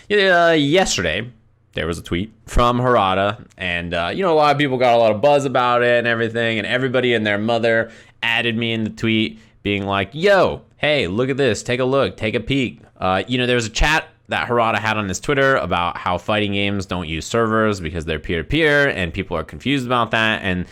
Yesterday, there was a tweet from Harada, and a lot of people got a lot of buzz about it and everything, and everybody and their mother added me in the tweet, being like, yo, hey, look at this, take a look, take a peek. There was a chat that Harada had on his Twitter about how fighting games don't use servers because they're peer-to-peer, and people are confused about that. And,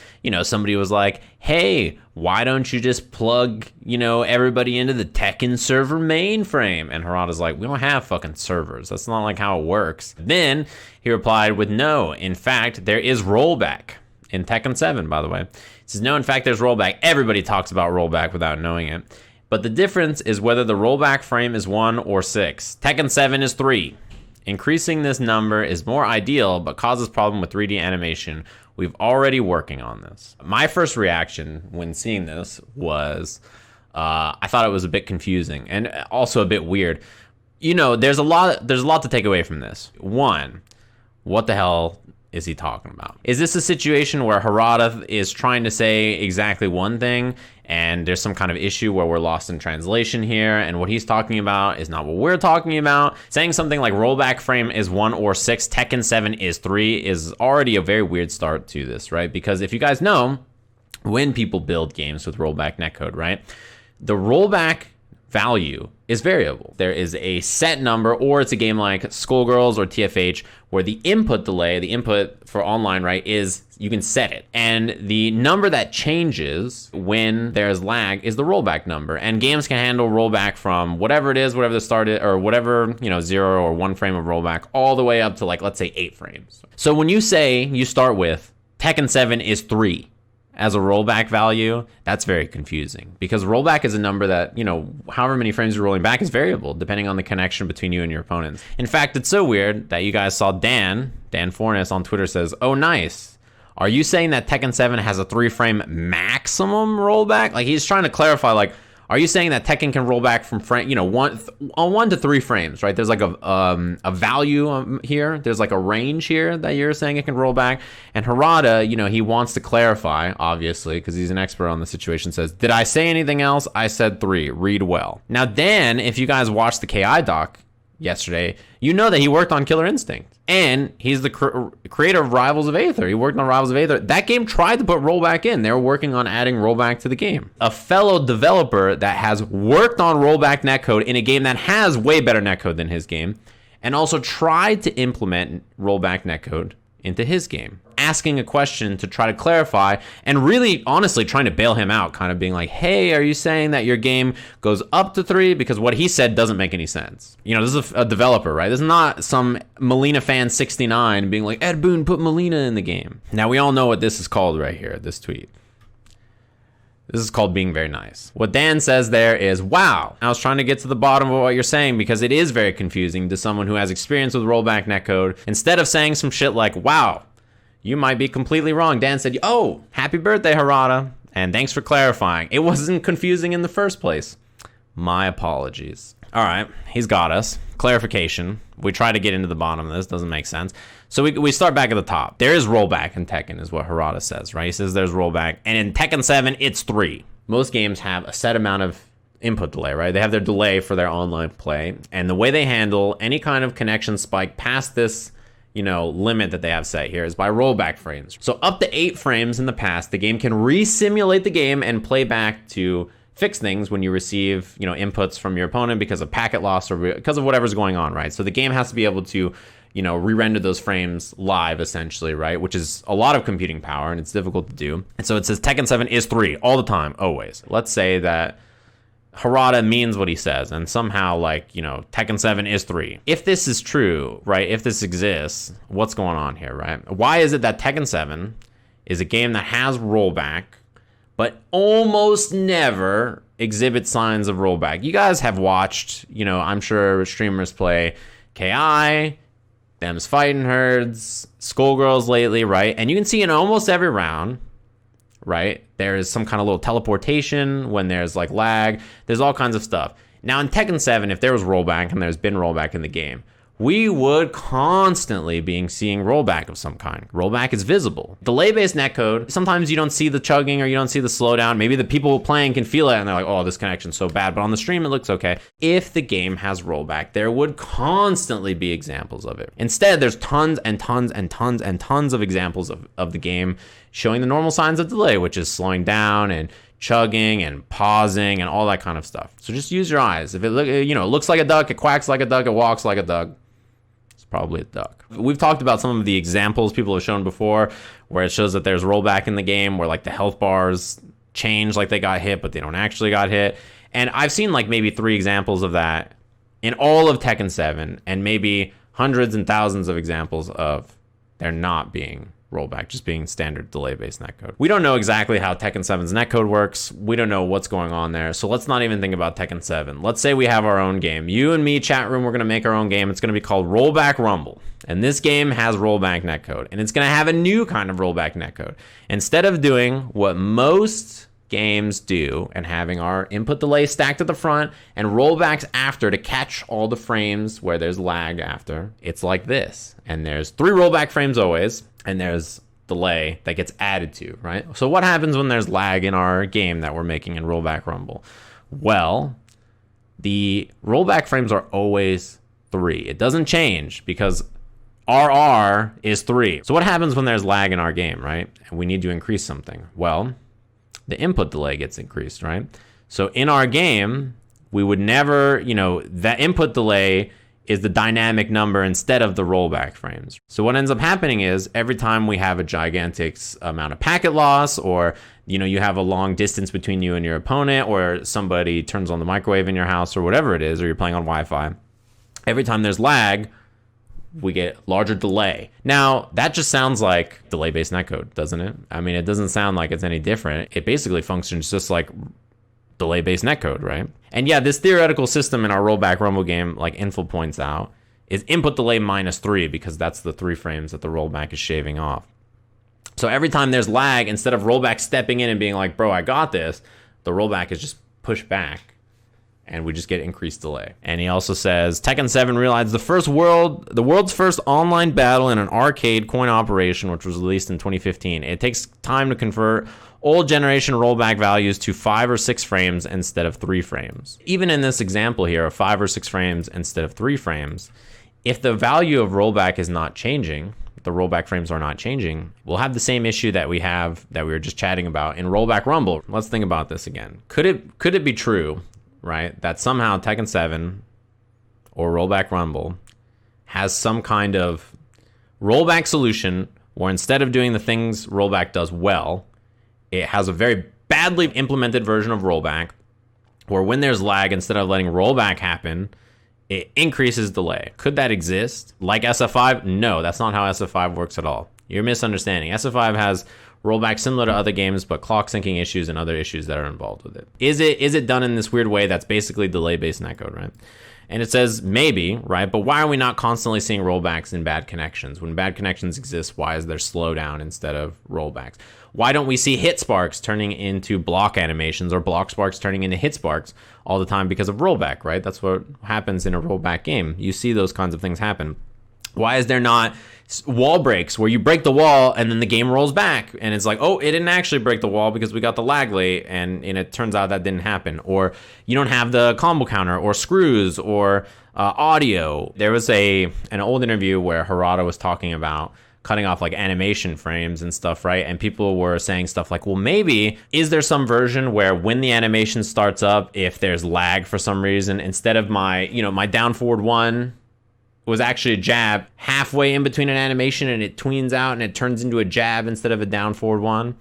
somebody was like, hey, why don't you just plug, everybody into the Tekken server mainframe? And Harada's like, we don't have fucking servers. That's not like how it works. Then he replied with, no, in fact, there is rollback in Tekken 7, by the way. He says, no, in fact, there's rollback. Everybody talks about rollback without knowing it. But the difference is whether the rollback frame is 1 or 6. Tekken 7 is 3. Increasing this number is more ideal, but causes problem with 3D animation. We've already working on this. My first reaction when seeing this was, I thought it was a bit confusing and also a bit weird. There's a lot to take away from this. One, what the hell is he talking about? Is this a situation where Harada is trying to say exactly one thing and there's some kind of issue where we're lost in translation here, and what he's talking about is not what we're talking about? Saying something like rollback frame is 1 or 6, Tekken 7 is 3 is already a very weird start to this, right? Because if you guys know, when people build games with rollback netcode, right, the rollback value is variable. There is a set number, or it's a game like Skullgirls or TFH where the input delay, the input for online, right, is you can set it. And the number that changes when there's lag is the rollback number. And games can handle rollback from whatever it is, whatever the start is, or whatever, 0 or 1 frame of rollback, all the way up to let's say 8 frames. So when you say you start with Tekken 7 is 3, as a rollback value, that's very confusing because rollback is a number that, however many frames you're rolling back is variable depending on the connection between you and your opponents. In fact, it's so weird that you guys saw Dan Fornes on Twitter says, oh, nice. Are you saying that Tekken 7 has a 3-frame maximum rollback? He's trying to clarify, are you saying that Tekken can roll back from frame, 1 to 3 frames, right? There's a value here. There's a range here that you're saying it can roll back. And Harada, he wants to clarify, obviously, because he's an expert on the situation, says, did I say anything else? I said 3. Read well. Now, then, if you guys watched the KI doc yesterday, you know that he worked on Killer Instinct. And he's the creator of Rivals of Aether. He worked on Rivals of Aether. That game tried to put rollback in. They were working on adding rollback to the game. A fellow developer that has worked on rollback netcode in a game that has way better netcode than his game, and also tried to implement rollback netcode into his game, asking a question to try to clarify and really honestly trying to bail him out, kind of being like, hey, are you saying that your game goes up to 3? Because what he said doesn't make any sense. This is a developer, right? This is not some Melina fan 69 being like, Ed Boon, put Melina in the game. Now, we all know what this is called right here, this tweet. This is called being very nice. What Dan says there is, wow, I was trying to get to the bottom of what you're saying because it is very confusing to someone who has experience with rollback netcode. Instead of saying some shit like, wow, you might be completely wrong, Dan said, oh, happy birthday, Harada, and thanks for clarifying. It wasn't confusing in the first place. My apologies. All right, he's got us. Clarification. We try to get into the bottom of this. Doesn't make sense. So we start back at the top. There is rollback in Tekken, is what Harada says, right? He says there's rollback. And in Tekken 7, it's 3. Most games have a set amount of input delay, right? They have their delay for their online play. And the way they handle any kind of connection spike past this, limit that they have set here is by rollback frames. So up to 8 frames in the past, the game can re-simulate the game and play back to fix things when you receive, inputs from your opponent because of packet loss or because of whatever's going on, right? So the game has to be able to, re-render those frames live, essentially, right? Which is a lot of computing power, and it's difficult to do. And so it says Tekken 7 is 3 all the time, always. Let's say that Harada means what he says, and somehow, Tekken 7 is 3. If this is true, right, if this exists, what's going on here, right? Why is it that Tekken 7 is a game that has rollback, but almost never exhibits signs of rollback? You guys have watched, I'm sure streamers play KI, Them's Fighting Herds, Skullgirls lately, right? And you can see in almost every round, right, there is some kind of little teleportation when there's lag. There's all kinds of stuff. Now in Tekken 7, if there was rollback and there's been rollback in the game, we would constantly be seeing rollback of some kind. Rollback is visible. Delay-based netcode, sometimes you don't see the chugging or you don't see the slowdown. Maybe the people playing can feel it and they're like, oh, this connection's so bad. But on the stream, it looks okay. If the game has rollback, there would constantly be examples of it. Instead, there's tons and tons and tons and tons of examples of the game showing the normal signs of delay, which is slowing down and chugging and pausing and all that kind of stuff. So just use your eyes. If it looks like a duck, it quacks like a duck, it walks like a duck, probably a duck. We've talked about some of the examples people have shown before where it shows that there's rollback in the game where like the health bars change like they got hit, but they don't actually got hit. And I've seen like maybe 3 examples of that in all of Tekken 7 and maybe hundreds and thousands of examples of there not being rollback, just being standard delay-based netcode. We don't know exactly how Tekken 7's netcode works. We don't know what's going on there. So let's not even think about Tekken 7. Let's say we have our own game. You and me, chat room, we're going to make our own game. It's going to be called Rollback Rumble. And this game has rollback netcode. And it's going to have a new kind of rollback netcode. Instead of doing what most games do and having our input delay stacked at the front and rollbacks after to catch all the frames where there's lag after, it's like this. And there's 3 rollback frames always. And there's delay that gets added to, right? So what happens when there's lag in our game that we're making in Rollback Rumble? Well, the rollback frames are always 3. It doesn't change because RR is 3. So what happens when there's lag in our game, right? And we need to increase something. Well, the input delay gets increased, right? So in our game, we would never, that input delay is the dynamic number instead of the rollback frames. So what ends up happening is every time we have a gigantic amount of packet loss, or you have a long distance between you and your opponent, or somebody turns on the microwave in your house or whatever it is, or you're playing on Wi-Fi, every time there's lag, we get larger delay. Now, that just sounds like delay-based netcode, doesn't it? I mean, it doesn't sound like it's any different. It basically functions just like delay-based netcode, right? And yeah, this theoretical system in our Rollback Rumble game, like Info points out, is input delay -3 because that's the 3 frames that the rollback is shaving off. So every time there's lag, instead of rollback stepping in and being like, bro, I got this, the rollback is just pushed back and we just get increased delay. And he also says, Tekken 7 realized the world's first online battle in an arcade coin operation, which was released in 2015. It takes time to convert old generation rollback values to 5 or 6 frames instead of 3 frames. Even in this example here of 5 or 6 frames instead of 3 frames, if the value of rollback is not changing, the rollback frames are not changing, we'll have the same issue that we were just chatting about in Rollback Rumble. Let's think about this again. Could it be true, right, that somehow Tekken 7 or Rollback Rumble has some kind of rollback solution where instead of doing the things rollback does well, it has a very badly implemented version of rollback where when there's lag, instead of letting rollback happen, it increases delay. Could that exist? Like SF5? No, that's not how SF5 works at all. You're misunderstanding. SF5 has rollback similar to other games, but clock syncing issues and other issues that are involved with it. Is it done in this weird way that's basically delay-based netcode, right? And it says maybe, right? But why are we not constantly seeing rollbacks in bad connections? When bad connections exist, why is there slowdown instead of rollbacks? Why don't we see hit sparks turning into block animations or block sparks turning into hit sparks all the time because of rollback, right? That's what happens in a rollback game. You see those kinds of things happen. Why is there not wall breaks where you break the wall and then the game rolls back and it's like, oh, it didn't actually break the wall because we got the lag late, and it turns out that didn't happen? Or you don't have the combo counter or screws or audio. There was an old interview where Harada was talking about cutting off like animation frames and stuff, right? And people were saying stuff like, well, maybe is there some version where when the animation starts up, if there's lag for some reason, instead of my down forward 1 was actually a jab halfway in between an animation and it tweens out and it turns into a jab instead of a down forward 1.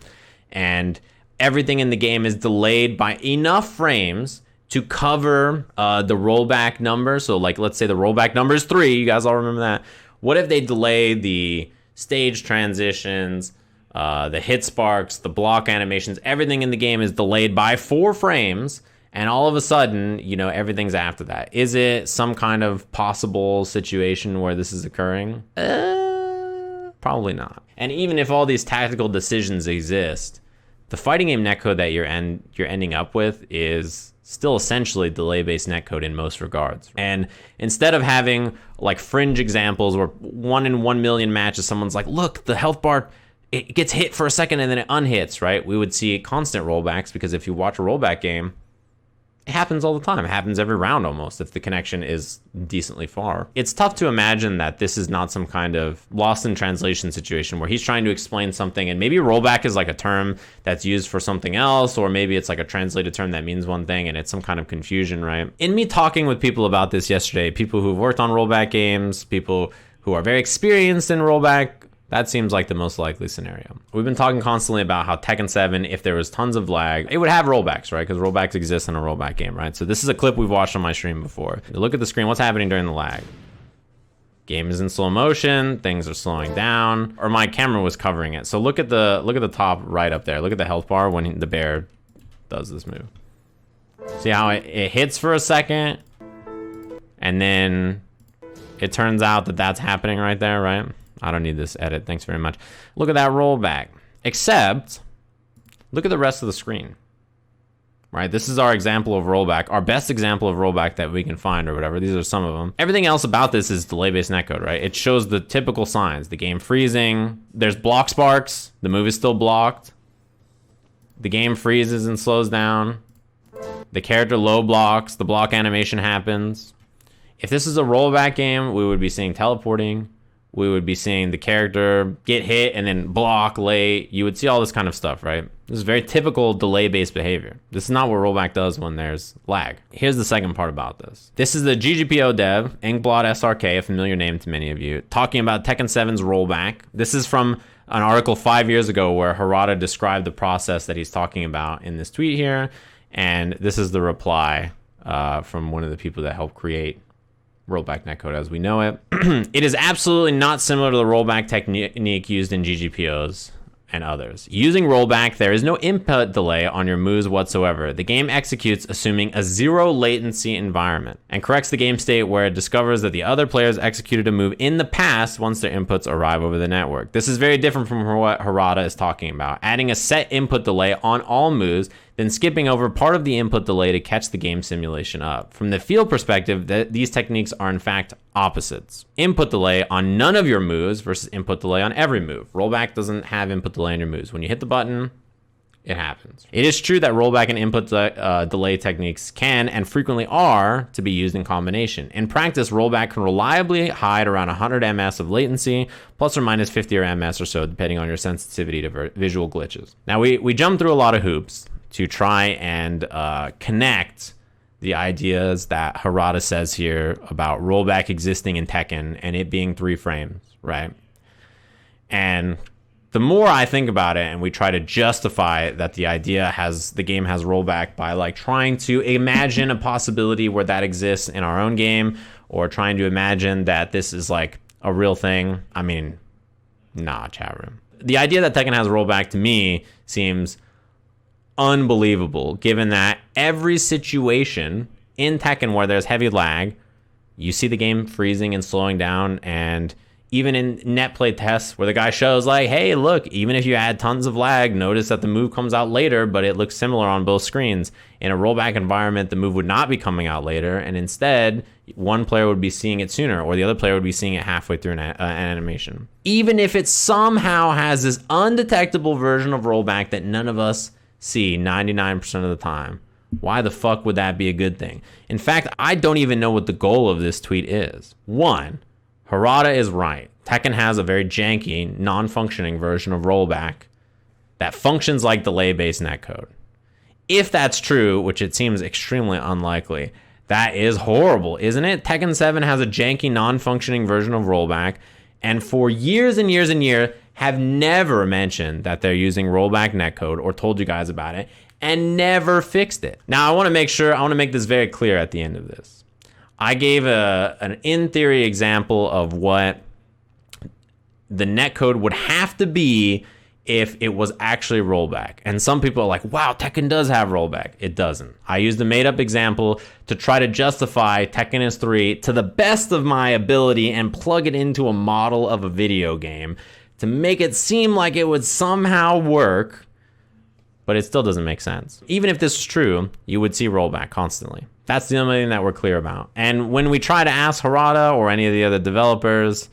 And everything in the game is delayed by enough frames to cover the rollback number. So like, let's say the rollback number is 3. You guys all remember that. What if they delay the stage transitions, the hit sparks, the block animations, everything in the game is delayed by 4 frames, and all of a sudden, everything's after that? Is it some kind of possible situation where this is occurring? Probably not. And even if all these tactical decisions exist, the fighting game netcode that you're ending up with is still essentially delay-based netcode in most regards. And instead of having like fringe examples where 1 in 1 million matches, someone's like, look, the health bar, it gets hit for a second and then it unhits, right? We would see constant rollbacks, because if you watch a rollback game, it happens all the time. It happens every round almost if the connection is decently far. It's tough to imagine that this is not some kind of lost in translation situation where he's trying to explain something, and maybe rollback is like a term that's used for something else, or maybe it's like a translated term that means one thing and it's some kind of confusion, right? In me talking with people about this yesterday, people who've worked on rollback games, people who are very experienced in rollback, that seems like the most likely scenario. We've been talking constantly about how Tekken 7, if there was tons of lag, it would have rollbacks, right? Because rollbacks exist in a rollback game, right? So this is a clip we've watched on my stream before. You look at the screen, what's happening during the lag? Game is in slow motion, things are slowing down, or my camera was covering it. So look at the top right up there. Look at the health bar when the bear does this move. See how it hits for a second, and then it turns out that that's happening right there, right? I don't need this edit, thanks very much. Look at that rollback. Except, look at the rest of the screen. Right, this is our example of rollback, our best example of rollback that we can find or whatever. These are some of them. Everything else about this is delay-based netcode, right? It shows the typical signs. The game freezing, there's block sparks, the move is still blocked. The game freezes and slows down. The character low blocks, the block animation happens. If this is a rollback game, we would be seeing teleporting. We would be seeing the character get hit and then block late. You would see all this kind of stuff, right? This is very typical delay-based behavior. This is not what rollback does when there's lag. Here's the second part about this. This is the GGPO dev, Inkblot SRK, a familiar name to many of you, talking about Tekken 7's rollback. This is from an article 5 years ago where Harada described the process that he's talking about in this tweet here. And this is the reply from one of the people that helped create rollback netcode as we know it. It is absolutely not similar to the rollback technique used in GGPOs and others. Using rollback, there is no input delay on your moves whatsoever. The game executes assuming a zero latency environment and corrects the game state where it discovers that the other players executed a move in the past once their inputs arrive over the network. This is very different from what Harada is talking about, adding a set input delay on all moves, then skipping over part of the input delay to catch the game simulation up. From the field perspective, these techniques are in fact opposites. Input delay on none of your moves versus input delay on every move. Rollback doesn't have input delay on your moves. When you hit the button, it happens. It is true that rollback and input delay techniques can and frequently are to be used in combination. In practice, rollback can reliably hide around 100 ms of latency, plus or minus 50 or ms or so, depending on your sensitivity to visual glitches. Now, we jumped through a lot of hoops to try and connect the ideas that Harada says here about rollback existing in Tekken and it being 3 frames, right? And the more I think about it and we try to justify that the game has rollback by like trying to imagine a possibility where that exists in our own game, or trying to imagine that this is like a real thing, I mean, nah, chat room. The idea that Tekken has rollback to me seems unbelievable, given that every situation in Tekken where there's heavy lag, you see the game freezing and slowing down. And even in net play tests where the guy shows like, hey, look, even if you add tons of lag, notice that the move comes out later, but it looks similar on both screens. In a rollback environment, the move would not be coming out later, and instead one player would be seeing it sooner, or the other player would be seeing it halfway through an animation. Even if it somehow has this undetectable version of rollback that none of us see 99% of the time, why the fuck would that be a good thing? In fact, I don't even know what the goal of this tweet is. 1, Harada is right. Tekken has a very janky, non-functioning version of rollback that functions like delay-based netcode. If that's true, which it seems extremely unlikely, that is horrible, isn't it? Tekken 7 has a janky, non-functioning version of rollback, and for years and years and years, have never mentioned that they're using rollback netcode or told you guys about it, and never fixed it. Now, I want to make this very clear at the end of this. I gave an in-theory example of what the netcode would have to be if it was actually rollback. And some people are like, wow, Tekken does have rollback. It doesn't. I used a made-up example to try to justify Tekken is 3 to the best of my ability and plug it into a model of a video game to make it seem like it would somehow work but it still doesn't make sense. Even if this is true, you would see rollback constantly. That's the only thing that we're clear about. And when we try to ask Harada or any of the other developers,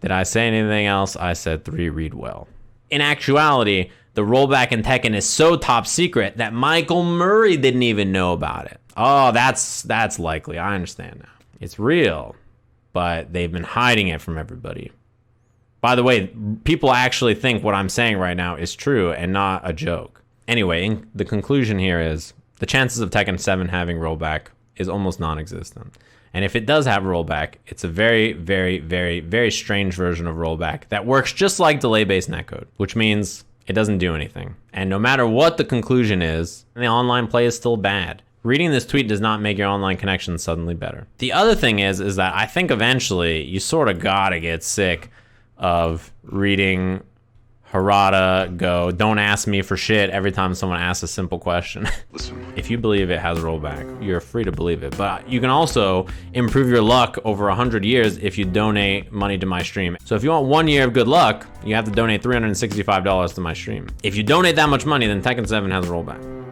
did I say anything else? I said 3 read well. In actuality, the rollback in Tekken is so top secret that Michael Murray didn't even know about it. Oh, that's likely. I understand now. It's real, but they've been hiding it from everybody. By the way, people actually think what I'm saying right now is true and not a joke. Anyway, the conclusion here is the chances of Tekken 7 having rollback is almost non-existent. And if it does have rollback, it's a very, very, very, very strange version of rollback that works just like delay-based netcode, which means it doesn't do anything. And no matter what the conclusion is, the online play is still bad. Reading this tweet does not make your online connection suddenly better. The other thing is that I think eventually you sort of gotta get sick of reading Harada go, don't ask me for shit every time someone asks a simple question. Listen. If you believe it has rollback, you're free to believe it. But you can also improve your luck over 100 years if you donate money to my stream. So if you want 1 year of good luck, you have to donate $365 to my stream. If you donate that much money, then Tekken 7 has rollback.